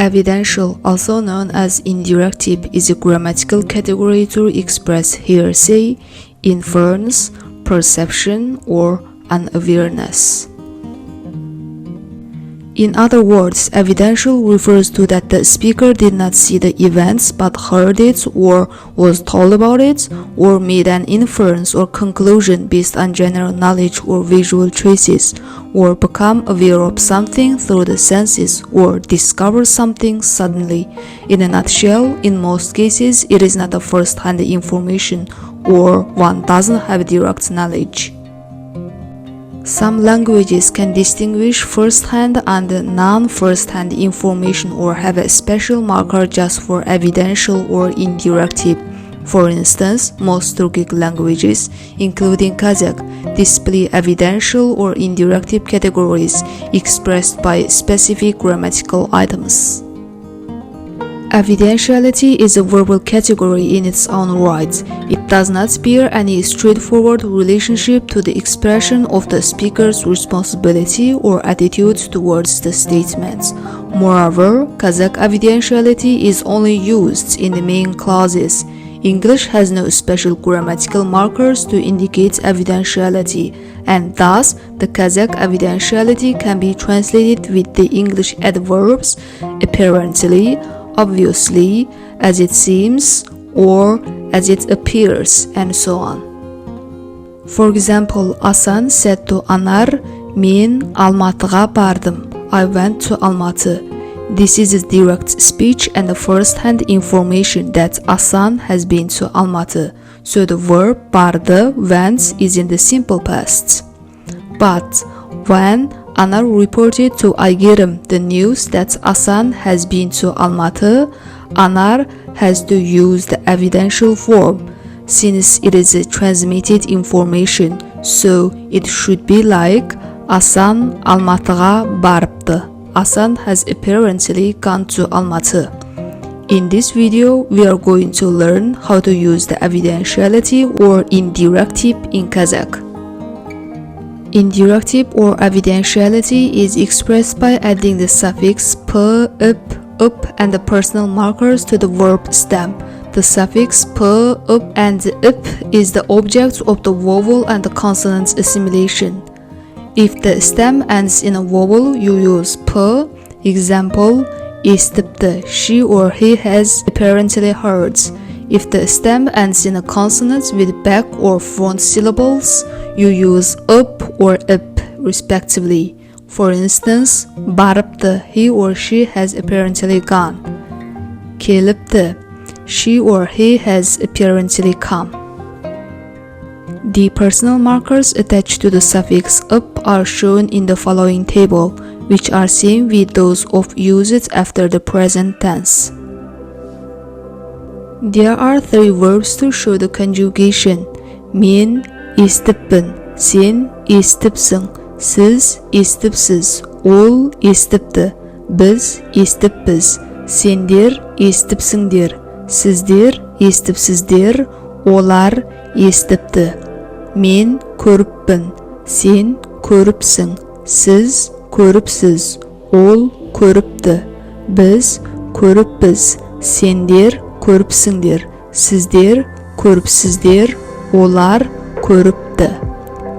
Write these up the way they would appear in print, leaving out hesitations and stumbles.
Evidential, also known as indirective, is a grammatical category to express hearsay, inference, perception, or unawareness. In other words, evidential refers to that the speaker did not see the events but heard it or was told about it, or made an inference or conclusion based on general knowledge or visual traces, or become aware of something through the senses, or discover something suddenly. In a nutshell, in most cases, it is not a first-hand information, or one doesn't have direct knowledge. Some languages can distinguish first-hand and non-first-hand information or have a special marker just for evidential or indirective. For instance, most Turkic languages, including Kazakh, display evidential or indirective categories expressed by specific grammatical items. Evidentiality is a verbal category in its own right. It does not bear any straightforward relationship to the expression of the speaker's responsibility or attitude towards the statements. Moreover, Kazakh evidentiality is only used in the main clauses. English has no special grammatical markers to indicate evidentiality, and thus the Kazakh evidentiality can be translated with the English adverbs apparently, obviously, as it seems, or as it appears, and so on. For example, Asan said to Anar, "Men Almatıga bardım." I went to Almaty. This is a direct speech and the first-hand information that Asan has been to Almaty, so the verb bardı, went, is in the simple past. But when Anar reported to Aygerim the news that Asan has been to Almaty, Anar has to use the evidential form, since it is a transmitted information, so it should be like Asan Almatıga barıptı. Asan has apparently gone to Almaty. In this video, we are going to learn how to use the evidentiality or indirective in Kazakh. Indirective or evidentiality is expressed by adding the suffix p, up, and the personal markers to the verb stem. The suffix p, up, and up is the object of the vowel and the consonant assimilation. If the stem ends in a vowel, you use p. Example, istippti, she or he has apparently heard. If the stem ends in a consonant with back or front syllables, you use up or up, respectively. For instance, barıptı, he or she has apparently gone. Kelipti, she or he has apparently come. The personal markers attached to the suffix up are shown in the following table, which are same with those of used after the present tense. There are 3 verbs to show the conjugation. Men istipin, sen istipsin, siz istipsiz, ol istipti, biz istippiz, sendir istipsindir, sizdir istipsizdir, olar istipti. Men körüppin, sen körüpsin, siz körüpsiz, ol körüpti, biz körüppiz, sendir körüpsingdir, sizdir körüpsizdir, olar körüpti.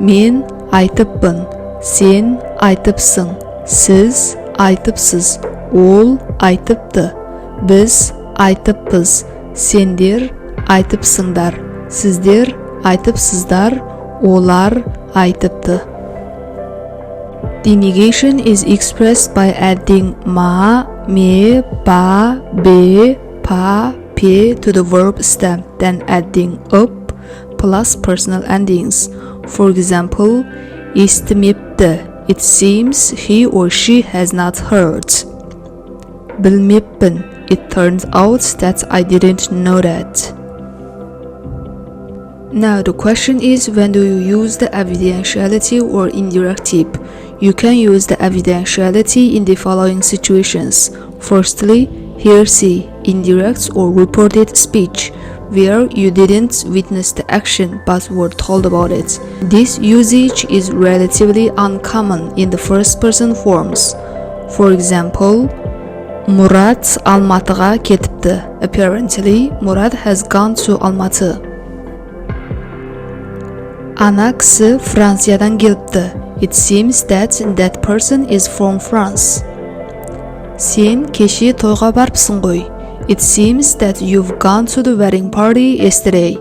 Men aytıppın, sen aytıpsın, siz aytıpsiz, ol aytıptı, biz aytıppiz, sendir aytıpsыңдар, sizdir aytıpsızдар, olar aytıptı. The negation is expressed by adding ma, me, ba, be, pa, pe to the verb stem, then adding up plus personal endings. For example, istimipti, it seems he or she has not heard. Bilmippin, it turns out that I didn't know that. Now the question is, when do you use the evidentiality or indirective? You can use the evidentiality in the following situations. Firstly, hearsay, indirect or reported speech, where you didn't witness the action but were told about it. This usage is relatively uncommon in the first-person forms. For example, Murat Almatıga ketipti. Apparently, Murat has gone to Almatı. Ana kisi Fransiyadan kelipti. It seems that that person is from France. Sen keşi toyga barıpsın goy. It seems that you've gone to the wedding party yesterday.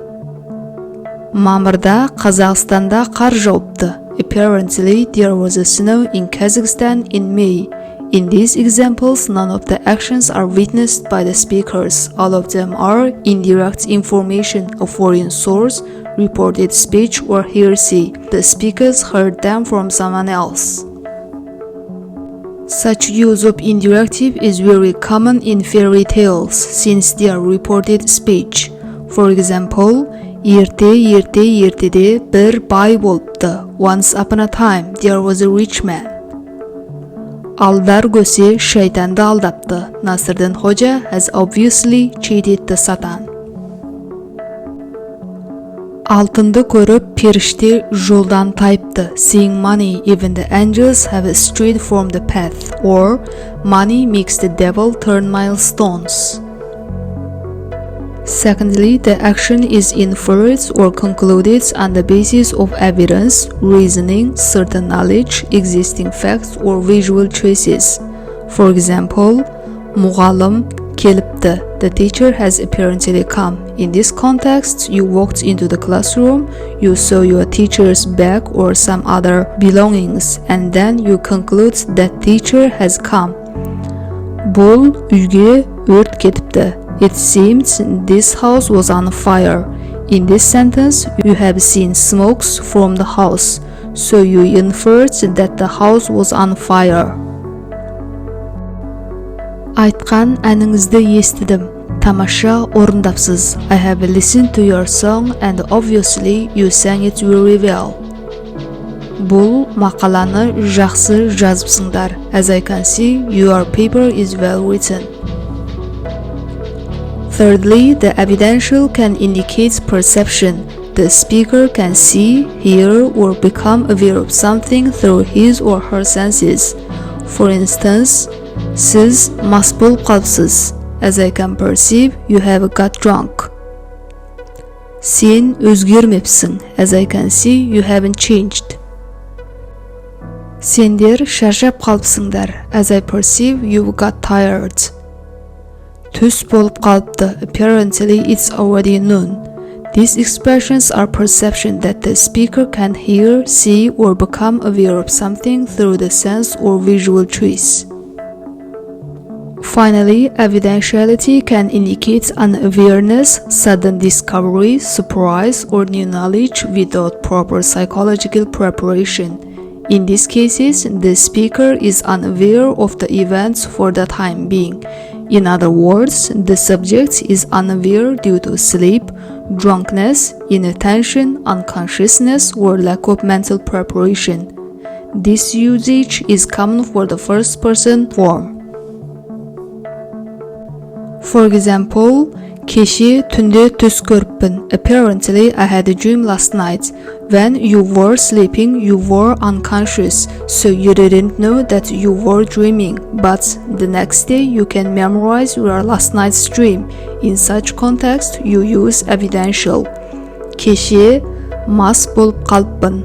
Мамырда Kazakhstanda qar жауыпты. Apparently, there was a snow in Kazakhstan in May. In these examples, none of the actions are witnessed by the speakers. All of them are indirect information, a foreign source, reported speech, or hearsay. The speakers heard them from someone else. Such use of indirective is very common in fairy tales, since they are reported speech. For example, ертеде bir bay boluptu. Once upon a time, there was a rich man. Aldar Gösi şeytandı aldaptı. Nasruddin Hoca has obviously cheated the Satan. Altındı көріп періште жолдан тайыпты. Seeing money, even the angels have strayed from the path. Or, money makes the devil turn milestones. Secondly, the action is inferred or concluded on the basis of evidence, reasoning, certain knowledge, existing facts, or visual traces. For example, Muğallim kelipti. The teacher has apparently come. In this context, you walked into the classroom, you saw your teacher's bag or some other belongings, and then you conclude that teacher has come. Bul uyge ört ketipti. It seems this house was on fire. In this sentence, you have seen smokes from the house, so you inferred that the house was on fire. Айтқан әніңізді естідім. Тамаша орындапсыз. I have listened to your song and obviously you sang it very well. Бұл мақаланы жақсы жазыпсыңдар. As I can see, your paper is well written. Thirdly, the evidential can indicate perception. The speaker can see, hear, or become aware of something through his or her senses. For instance, siz mast болып қалыпсыз. As I can perceive, you have got drunk. Sen өзгермепсің. As I can see, you haven't changed. Сендер шаршап қалыпсыңдар. As I perceive, you got tired. Түс болып қалыпты. Apparently, it's already noon. These expressions are perception that the speaker can hear, see, or become aware of something through the sense or visual trace. Finally, evidentiality can indicate unawareness, sudden discovery, surprise, or new knowledge without proper psychological preparation. In these cases, the speaker is unaware of the events for the time being. In other words, the subject is unaware due to sleep, drunkenness, inattention, unconsciousness, or lack of mental preparation. This usage is common for the first person form. For example, keşi tünde түс көріппін. Apparently, I had a dream last night. When you were sleeping, you were unconscious, so you didn't know that you were dreaming. But the next day, you can memorize your last night's dream. In such context, you use evidential. Keşi mast болып қалыппын.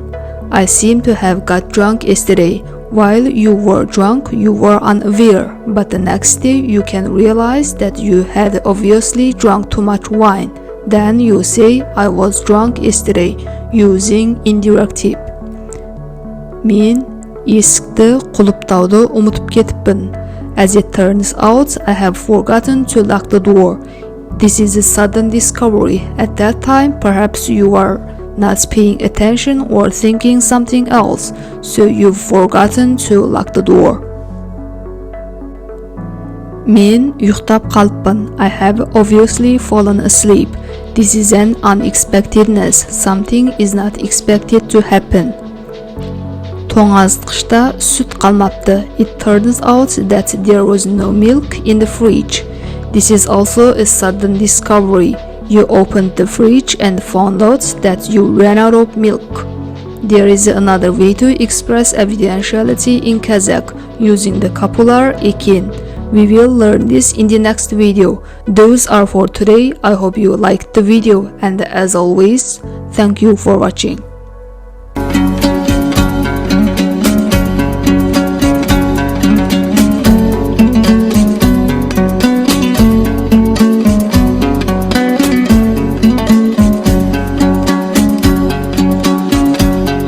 I seem to have got drunk yesterday. While you were drunk, you were unaware, but the next day you can realize that you had obviously drunk too much wine. Then you say, I was drunk yesterday, using indirective. Мен есікті құлыптауды ұмытып кетіппін. As it turns out, I have forgotten to lock the door. This is a sudden discovery. At that time, perhaps you are not paying attention or thinking something else, so you've forgotten to lock the door. Мен ұйықтап қалыппын. I have obviously fallen asleep. This is an unexpectedness. Something is not expected to happen. Тоңазытқышта сүт қалмапты. It turns out that there was no milk in the fridge. This is also a sudden discovery. You opened the fridge and found out that you ran out of milk. There is another way to express evidentiality in Kazakh using the copular ekin. We will learn this in the next video. Those are for today. I hope you liked the video, and as always, thank you for watching.